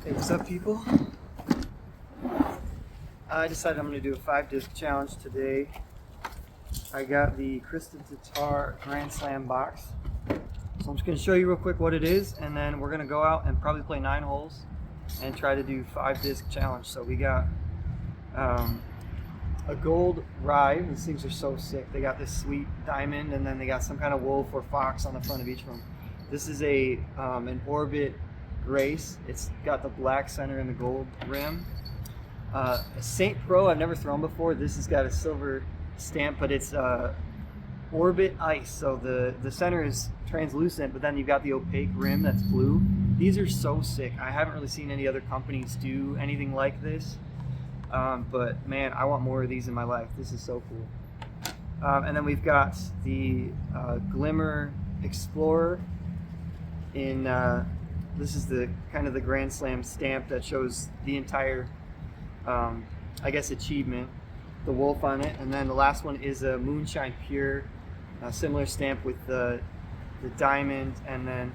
Hey, what's up, people? I decided I'm going to do a 5-disc challenge today. I got the Kristin Tattar Grand Slam box. So I'm just going to show you real quick what it is, and then we're going to go out and probably play 9 holes and try to do 5-disc challenge. So we got a gold rye. These things are so sick. They got this sweet diamond, and then they got some kind of wolf or fox on the front of each of them. This is an Orbit Grace. It's got the black center and the gold rim. A St. Pro I've never thrown before. This has got a silver stamp, but it's Orbit Ice. So the center is translucent, but then you've got the opaque rim that's blue. These are so sick. I haven't really seen any other companies do anything like this. But man, I want more of these in my life. This is so cool. And then we've got the Glimmer Explorer in this is the kind of the Grand Slam stamp that shows the entire I guess achievement, the wolf on it. And then the last one is a Moonshine Pure, similar stamp with the diamond, and then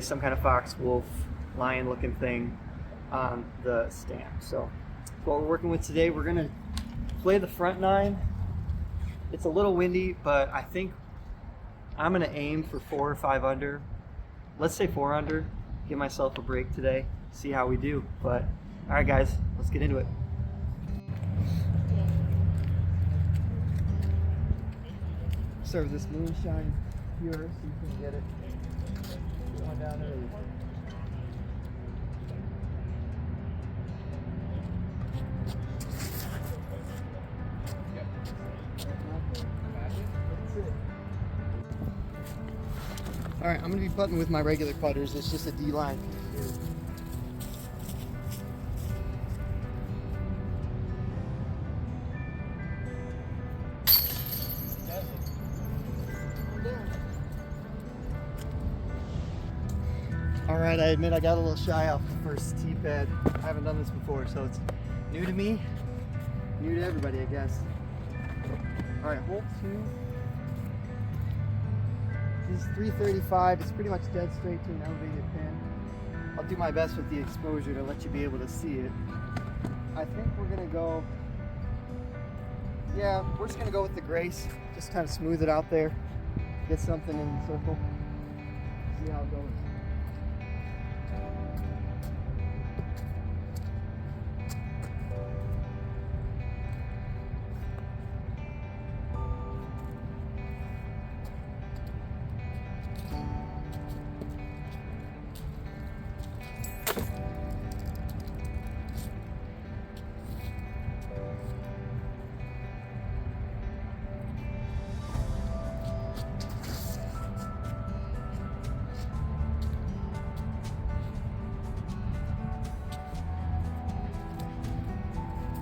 some kind of fox, wolf, lion looking thing on the stamp. So what we're working with today, we're gonna play the front 9. It's a little windy, but I think I'm gonna aim for 4 or 5 under. Let's say 4 under, give myself a break today, see how we do. But all right guys, let's get into it. Start with this Moonshine Pure, see if we can get it. Get one down early. All right, I'm gonna be putting with my regular putters. It's just a D-line. All right, I admit I got a little shy off the first tee pad. I haven't done this before, so it's new to me, new to everybody, I guess. All right, hole 2. This is 335. It's pretty much dead straight to an elevated pin. I'll do my best with the exposure to let you be able to see it. I think we're gonna go, yeah, we're just gonna go with the Grace. Just kind of smooth it out there, get something in the circle, see how it goes.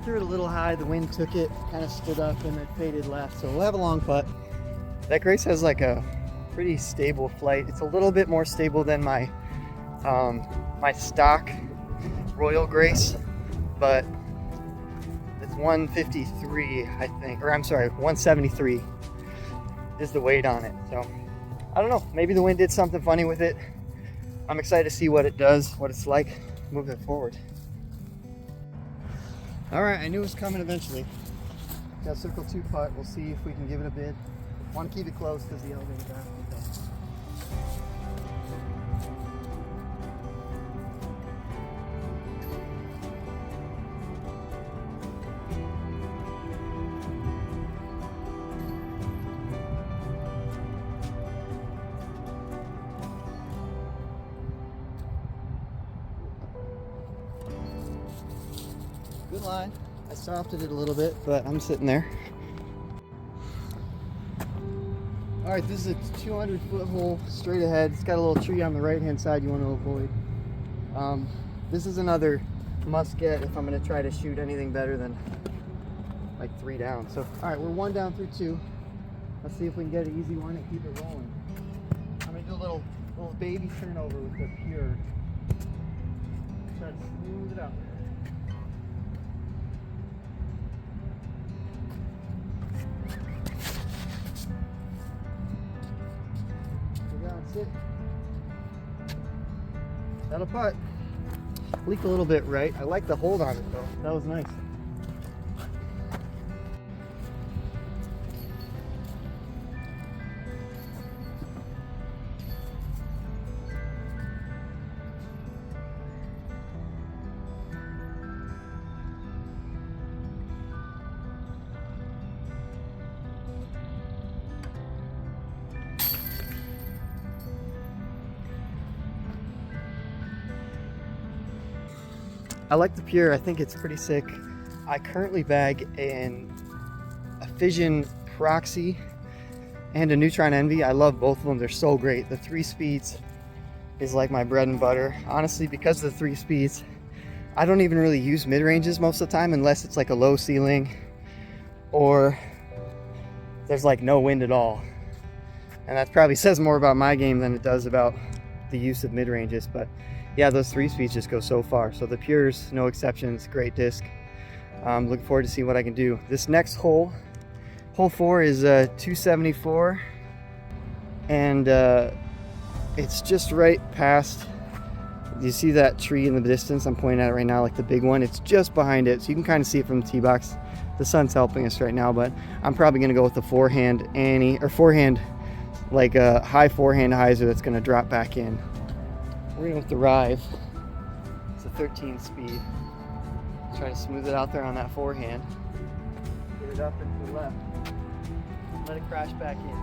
Threw it a little high, the wind took it, kind of stood up, and it faded left, so we'll have a long putt. That Grace has like a pretty stable flight. It's a little bit more stable than my my stock Royal Grace, but it's 153, I think, or I'm sorry, 173 is the weight on it. So I don't know, maybe the wind did something funny with it. I'm excited to see what it does, what it's like moving forward. All right, I knew it was coming eventually. Got circle 2 putt. We'll see if we can give it a bid. Want to keep it close because the elevated back. Good line. I softened it a little bit, but I'm sitting there. All right, this is a 200-foot hole straight ahead. It's got a little tree on the right-hand side you want to avoid. This is another must get if I'm going to try to shoot anything better than like 3 down. So, all right, we're 1 down through 2. Let's see if we can get an easy one and keep it rolling. I'm going to do a little baby turnover with the Pure. Try to smooth it out. That's it. That'll putt. Leak a little bit right. I like the hold on it though. That was nice. I like the Pure. I think it's pretty sick. I currently bag a Fission Proxy and a Neutron Envy. I love both of them. They're so great. The 3 speeds is like my bread and butter. Honestly, because of the 3 speeds, I don't even really use mid-ranges most of the time unless it's like a low ceiling or there's like no wind at all. And that probably says more about my game than it does about the use of mid-ranges. But yeah, those 3 speeds just go so far. So the Pure's no exceptions, great disc. Looking forward to see what I can do. This next hole, hole 4 is 274, and it's just right past. You see that tree in the distance? I'm pointing at it right now, like the big one. It's just behind it, so you can kind of see it from the tee box. The sun's helping us right now, but I'm probably gonna go with the forehand Annie, or forehand, like a high forehand hyzer that's gonna drop back in. We're going with the Rive. It's a 13 speed. Try to smooth it out there on that forehand. Get it up and to the left. Let it crash back in.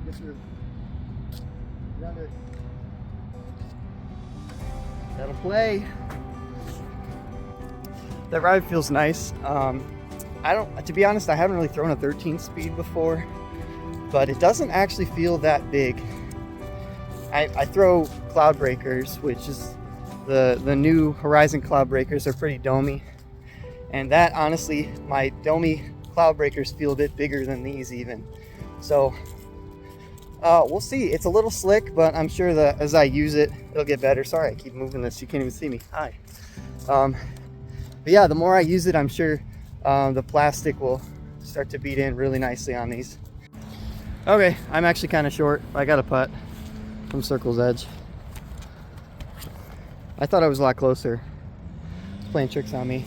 Yes, sir. Get under it. That'll play. That ride feels nice. To be honest, I haven't really thrown a 13 speed before, but it doesn't actually feel that big. I throw Cloud Breakers, which is the new Horizon Cloud Breakers. Are pretty domey, and that honestly, my domey Cloud Breakers feel a bit bigger than these even. So we'll see. It's a little slick, but I'm sure that as I use it, it'll get better. Sorry, I keep moving this. You can't even see me. Hi. But yeah, the more I use it, I'm sure the plastic will start to beat in really nicely on these. Okay, I'm actually kind of short. I got a putt from circle's edge. I thought I was a lot closer. It's playing tricks on me.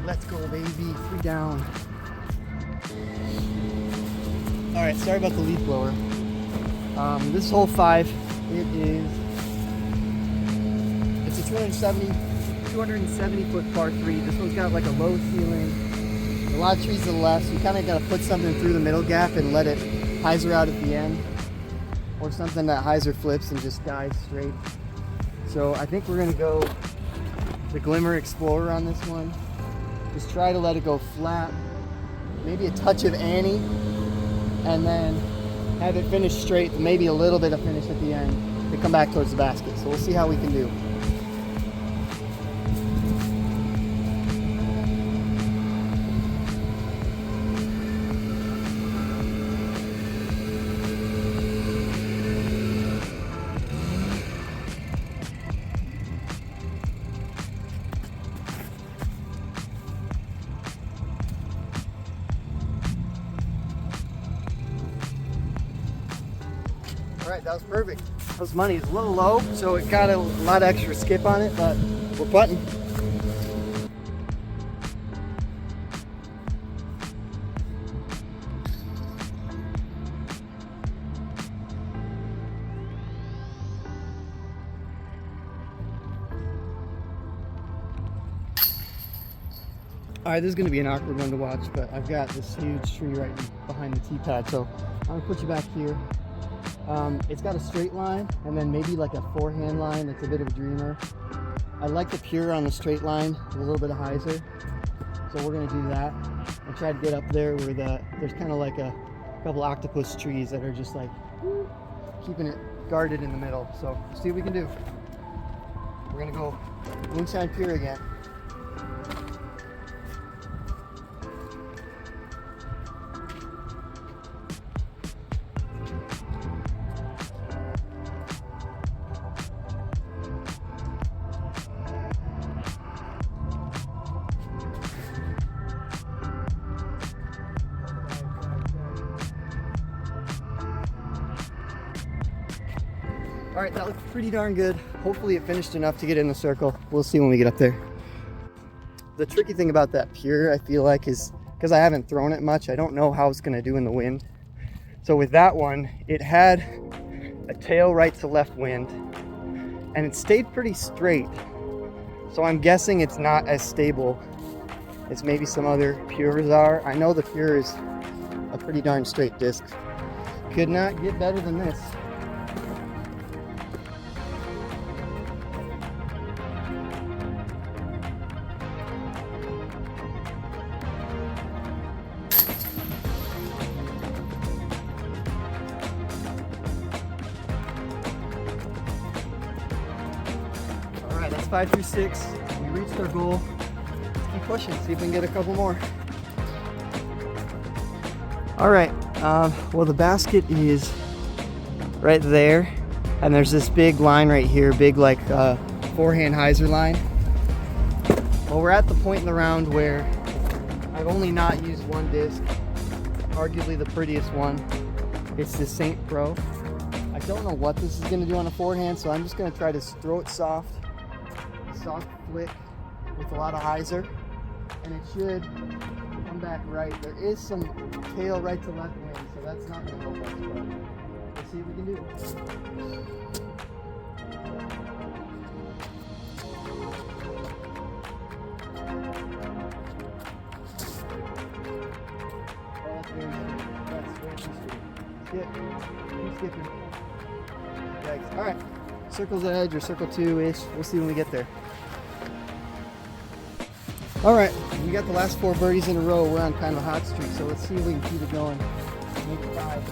Let's go, baby. 3 down. All right, sorry about the leaf blower. This is hole 5. It's a 270 foot par 3. This one's got like a low ceiling, a lot of trees to the left, so you kind of got to put something through the middle gap and let it hyzer out at the end, or something that hyzer flips and just dies straight. So I think we're gonna go the Glimmer Explorer on this one. Just try to let it go flat, maybe a touch of Annie, and then have it finish straight, maybe a little bit of finish at the end to come back towards the basket. So we'll see how we can do. All right, that was perfect. This money is a little low, so it got a lot of extra skip on it, but we're putting. All right, this is gonna be an awkward one to watch, but I've got this huge tree right behind the tee pad, so I'm gonna put you back here. It's got a straight line and then maybe like a forehand line that's a bit of a dreamer. I like the pure on the straight line with a little bit of hyzer. So we're gonna do that and try to get up there where there's kind of like a couple octopus trees that are just like keeping it guarded in the middle. So see what we can do. We're gonna go Moonshine Pier again. All right, that looked pretty darn good. Hopefully it finished enough to get in the circle. We'll see when we get up there. The tricky thing about that pure, I feel like, is because I haven't thrown it much, I don't know how it's gonna do in the wind. So with that one, it had a tail right to left wind and it stayed pretty straight. So I'm guessing it's not as stable as maybe some other pures are. I know the pure is a pretty darn straight disc. Could not get better than this. Alright, that's 5 through 6. We reached our goal. Let's keep pushing, see if we can get a couple more. Alright, well the basket is right there, and there's this big line right here, big like forehand hyzer line. Well, we're at the point in the round where I've only not used one disc, arguably the prettiest one. It's the St. Pro. I don't know what this is going to do on a forehand, so I'm just going to try to throw it soft flick with a lot of hyzer, and it should come back right. There is some tail right to left wind, so that's not going to help us, but let's see what we can do. That's very straight. Skip. Keep skipping. Yikes. All right. Circle's edge or circle 2-ish. We'll see when we get there. All right, we got the last 4 birdies in a row. We're on kind of a hot streak, so let's see if we can keep it going. Make it 5.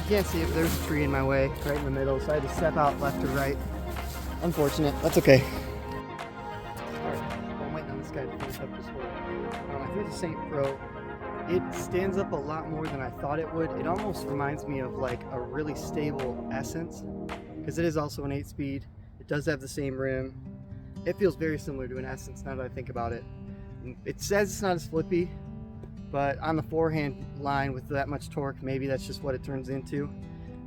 You can't see it, but there's a tree in my way, right in the middle, so I had to step out left or right. Unfortunate, that's okay. Alright, I'm waiting on this guy to finish up this hole. I think the St. Pro, it stands up a lot more than I thought it would. It almost reminds me of like a really stable Essence, because it is also an 8-speed. It does have the same rim. It feels very similar to an Essence now that I think about it. It says it's not as flippy, but on the forehand line with that much torque, maybe that's just what it turns into.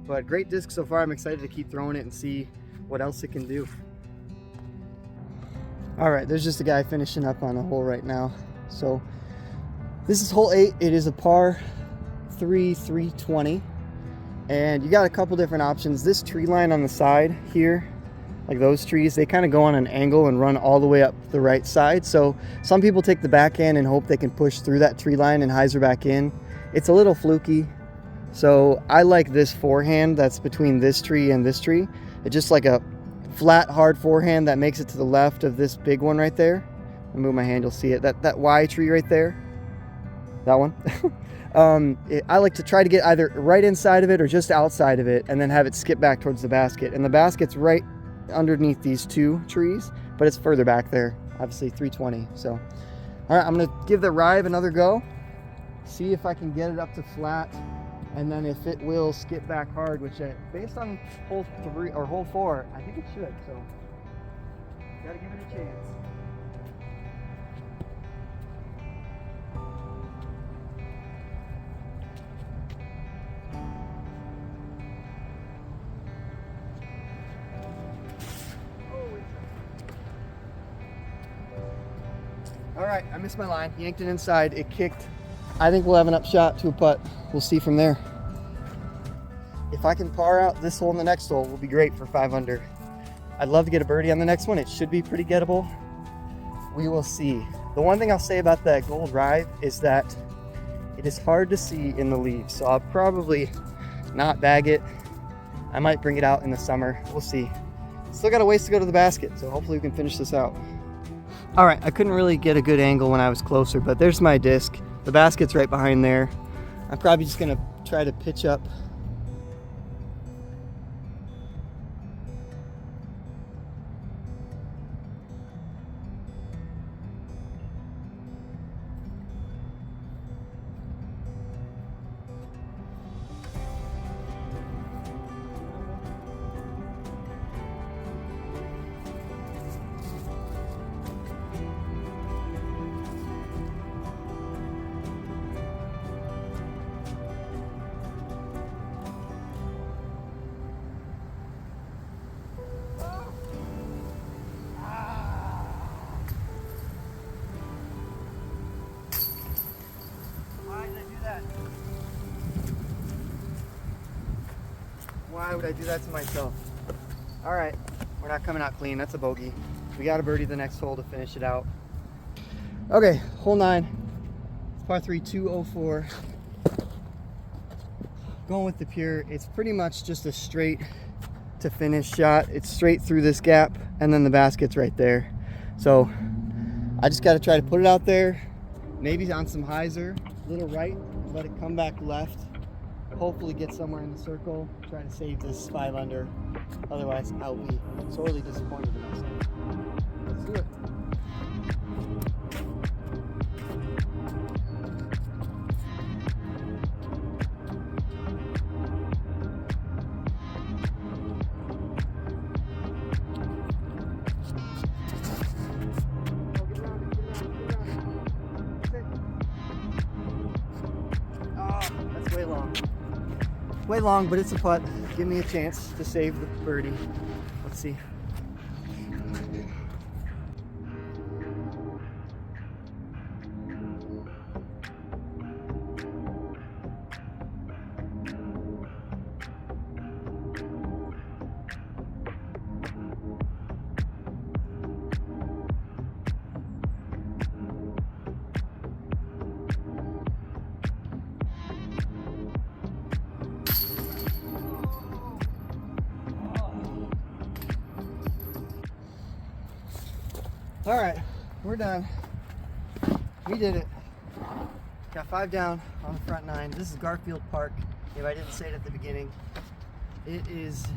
But great disc so far. I'm excited to keep throwing it and see what else it can do. All right, there's just a guy finishing up on a hole right now. So this is hole 8. It is a par 3 320, and you got a couple different options. This tree line on the side here, like those trees, they kind of go on an angle and run all the way up the right side. So some people take the backhand and hope they can push through that tree line and hyzer back in. It's a little fluky. So I like this forehand that's between this tree and this tree. It's just like a flat, hard forehand that makes it to the left of this big one right there. I'll move my hand, you'll see it. That Y tree right there, that one. I like to try to get either right inside of it or just outside of it, and then have it skip back towards the basket. And the basket's right underneath these 2 trees, but it's further back there, obviously 320. So all right, I'm gonna give the Rive another go, see if I can get it up to flat, and then if it will skip back hard, which based on hole 3 or hole 4, I think it should. So gotta give it a chance. All right, I missed my line. Yanked it inside. It kicked. I think we'll have an upshot to a putt. We'll see from there. If I can par out this hole and the next hole, will be great for 5 under. I'd love to get a birdie on the next one. It should be pretty gettable. We will see. The one thing I'll say about that gold ride is that it is hard to see in the leaves, so I'll probably not bag it. I might bring it out in the summer. We'll see. Still got a ways to go to the basket, so hopefully we can finish this out. All right, I couldn't really get a good angle when I was closer, but there's my disc. The basket's right behind there. I'm probably just gonna try to pitch up. Why would I do that to myself? All right, we're not coming out clean. That's a bogey. We got a birdie the next hole to finish it out. Okay, hole 9. It's par 3, 204. Going with the pure. It's pretty much just a straight to finish shot. It's straight through this gap, and then the basket's right there. So I just got to try to put it out there, maybe on some hyzer, a little right, let it come back left. Hopefully get somewhere in the circle, try to save this 5 under. Otherwise, I'll be sorely disappointed in myself. Let's do it. Oh, that's way long. Way long, but it's a putt. Give me a chance to save the birdie. Let's see. All right, we're done. We did it. Got 5 down on the front 9. This is Garfield Park, if I didn't say it at the beginning. It is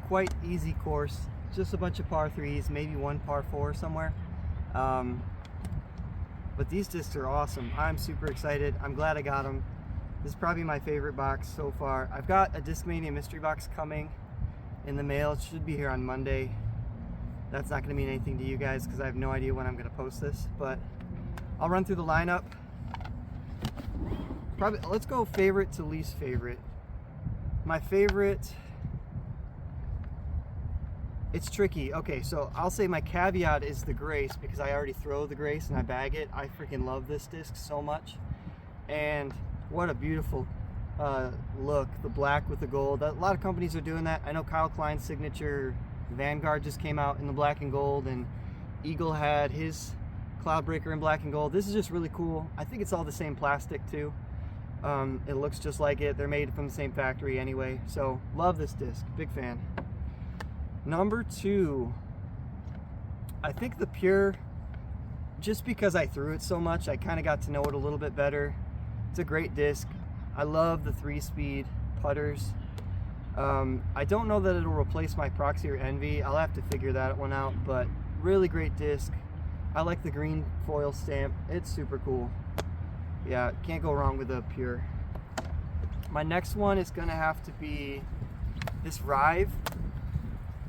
quite easy course. Just a bunch of par 3s, maybe one par 4 somewhere. But these discs are awesome. I'm super excited. I'm glad I got them. This is probably my favorite box so far. I've got a Discmania mystery box coming in the mail. It should be here on Monday. That's not going to mean anything to you guys because I have no idea when I'm going to post this, but I'll run through the lineup. Probably, let's go favorite to least favorite. My favorite, it's tricky. Okay, so I'll say my caveat is the Grace because I already throw the Grace and I bag it. I freaking love this disc so much. And what a beautiful look, the black with the gold. A lot of companies are doing that. I know Kyle Klein's signature Vanguard just came out in the black and gold, and Eagle had his Cloudbreaker in black and gold. This is just really cool. I think it's all the same plastic too. It looks just like it. They're made from the same factory anyway. So love this disc, big fan. Number 2, I think the Pure, just because I threw it so much, I kind of got to know it a little bit better. It's a great disc. I love the 3-speed putters. I don't know that it'll replace my Proxy or Envy. I'll have to figure that one out, but really great disc. I like the green foil stamp. It's super cool. Yeah, can't go wrong with a Pure. My next one is gonna have to be this Rive.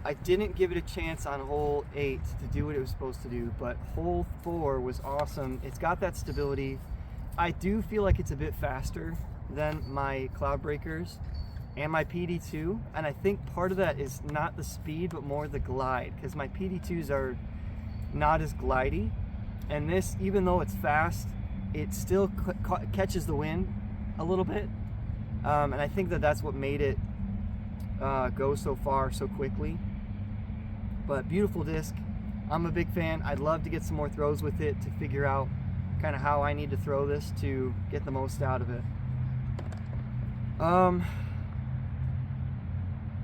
I didn't give it a chance on hole 8 to do what it was supposed to do, but hole 4 was awesome. It's got that stability. I do feel like it's a bit faster than my Cloudbreakers and my PD2, and I think part of that is not the speed but more the glide, because my PD2s are not as glidey. And this, even though it's fast, it still catches the wind a little bit. And I think that that's what made it go so far so quickly. But beautiful disc. I'm a big fan. I'd love to get some more throws with it to figure out kind of how I need to throw this to get the most out of it.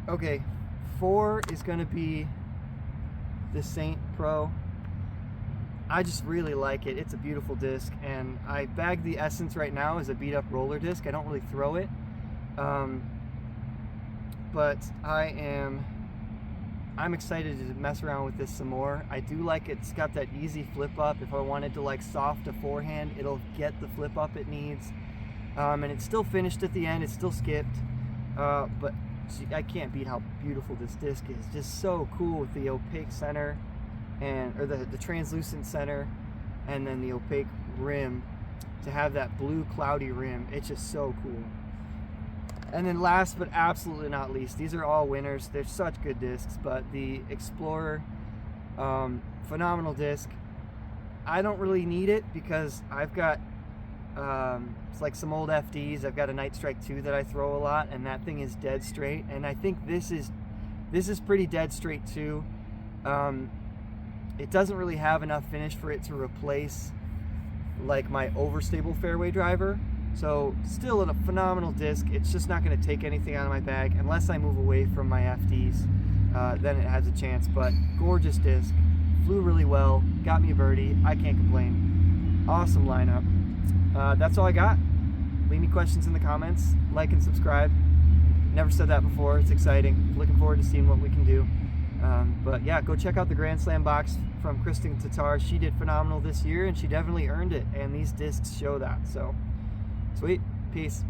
Okay, 4 is going to be the Saint Pro. I just really like it. It's a beautiful disc, and I bagged the Essence right now as a beat up roller disc. I don't really throw it, but I'm excited to mess around with this some more. I do like it's got that easy flip up. If I wanted to like soft a forehand, it'll get the flip up it needs. And it's still finished at the end, it's still skipped. But I can't beat how beautiful this disc is. Just so cool with the opaque center, or the translucent center, and then the opaque rim. To have that blue cloudy rim, it's just so cool. And then last but absolutely not least, these are all winners. They're such good discs, but the Explorer, phenomenal disc. I don't really need it because I've got it's like some old FDs. I've got a Night Strike 2 that I throw a lot, and that thing is dead straight. And I think this is pretty dead straight too. It doesn't really have enough finish for it to replace like my overstable fairway driver. So still a phenomenal disc. It's just not going to take anything out of my bag unless I move away from my FDs. Then it has a chance. But gorgeous disc, flew really well, got me a birdie. I can't complain. Awesome lineup. That's all I got. Leave me questions in the comments. Like and subscribe. Never said that before. It's exciting. Looking forward to seeing what we can do. But yeah, go check out the Grand Slam box from Kristin Tattar. She did phenomenal this year, and she definitely earned it. And these discs show that. So. Sweet. Peace.